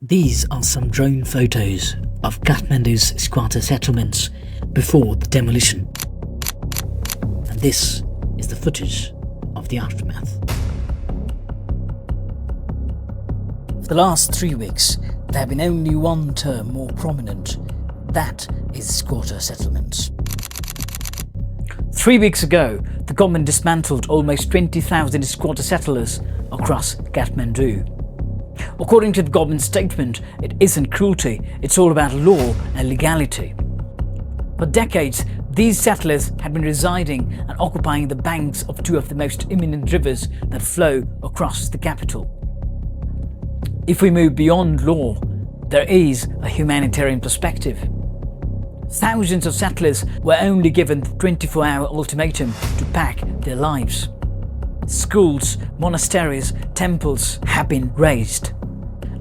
These are some drone photos of Kathmandu's squatter settlements before the demolition. And this is the footage of the aftermath. For the last 3 weeks, there have been only one term more prominent. That is squatter settlements. 3 weeks ago, the government dismantled almost 20,000 squatter settlers across Kathmandu. According to the government statement, it isn't cruelty, it's all about law and legality. For decades, these settlers had been residing and occupying the banks of two of the most imminent rivers that flow across the capital. If we move beyond law, there is a humanitarian perspective. Thousands of settlers were only given the 24-hour ultimatum to pack their lives. Schools, monasteries, temples have been razed.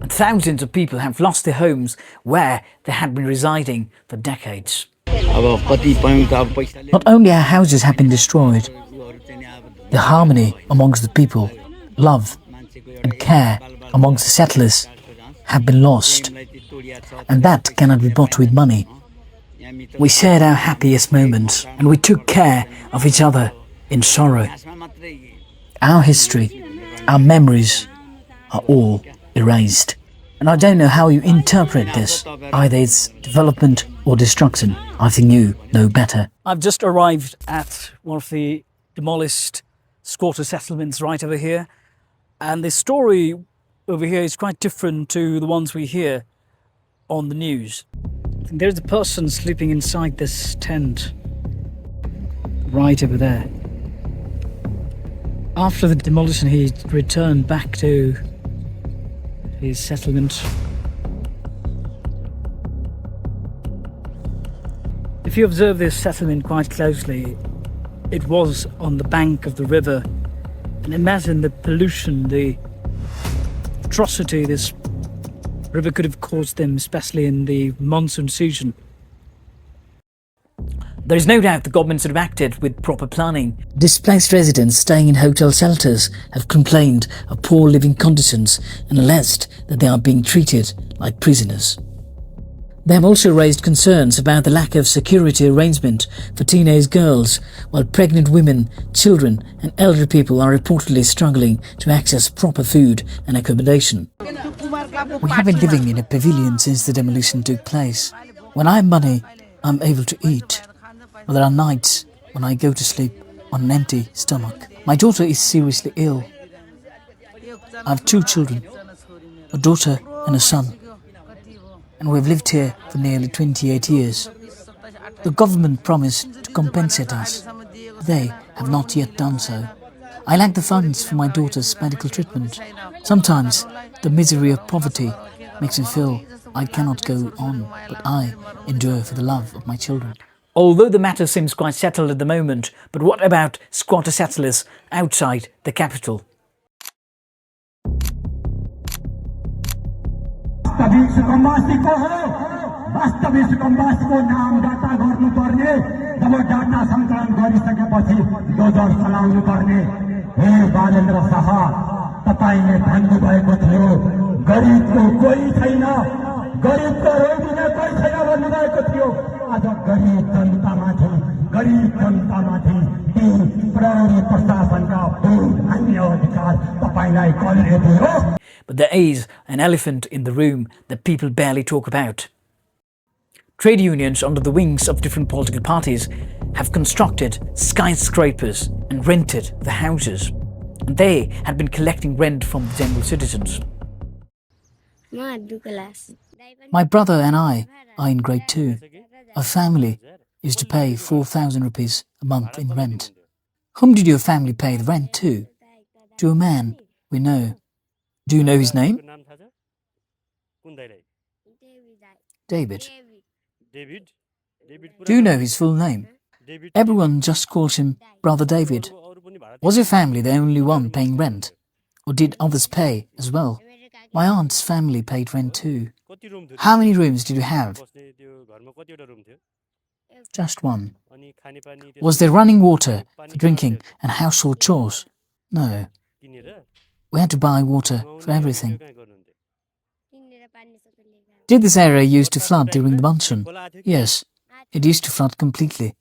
And thousands of people have lost their homes where they had been residing for decades. Not only our houses have been destroyed, the harmony amongst the people, love and care amongst the settlers have been lost. And that cannot be bought with money. We shared our happiest moments and we took care of each other in sorrow. Our history, our memories are all erased. And I don't know how you interpret this. Either it's development or destruction. I think you know better. I've just arrived at one of the demolished squatter settlements right over here. And the story over here is quite different to the ones we hear on the news. There's a person sleeping inside this tent right over there. After the demolition, he returned back to his settlement. If you observe this settlement quite closely, it was on the bank of the river. And imagine the pollution, the atrocity this river could have caused them, especially in the monsoon season. There is no doubt the government should have acted with proper planning. Displaced residents staying in hotel shelters have complained of poor living conditions and alleged that they are being treated like prisoners. They have also raised concerns about the lack of security arrangement for teenage girls, while pregnant women, children and elderly people are reportedly struggling to access proper food and accommodation. We have been living in a pavilion since the demolition took place. When I have money, I'm able to eat. But there are nights when I go to sleep on an empty stomach. My daughter is seriously ill. I have 2 children, a daughter and a son. And we've lived here for nearly 28 years. The government promised to compensate us. They have not yet done so. I lack the funds for my daughter's medical treatment. Sometimes the misery of poverty makes me feel I cannot go on, but I endure for the love of my children. Although the matter seems quite settled at the moment, but what about squatter settlers outside the capital? But there is an elephant in the room that people barely talk about. Trade unions under the wings of different political parties have constructed skyscrapers and rented the houses. And they had been collecting rent from the general citizens. My brother and I are in grade 2. Our family used to pay 4,000 rupees a month in rent. Whom did your family pay the rent to? To a man we know. Do you know his name? David. Do you know his full name? Everyone just calls him Brother David. Was your family the only one paying rent? Or did others pay as well? My aunt's family paid rent too. How many rooms did you have? Just one. Was there running water for drinking and household chores? No. We had to buy water for everything. Did this area used to flood during the monsoon? Yes, it used to flood completely.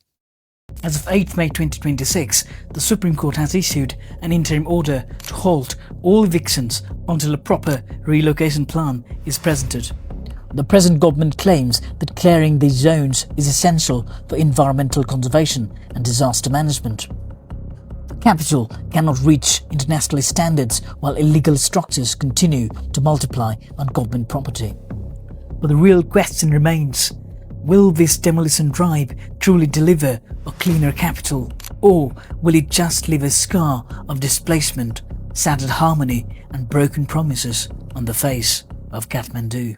As of 8 May 2026, the Supreme Court has issued an interim order to halt all evictions until a proper relocation plan is presented. The present government claims that clearing these zones is essential for environmental conservation and disaster management. The capital cannot reach international standards while illegal structures continue to multiply on government property. But the real question remains, will this demolition drive truly deliver a cleaner capital, or will it just leave a scar of displacement, shattered harmony and broken promises on the face of Kathmandu?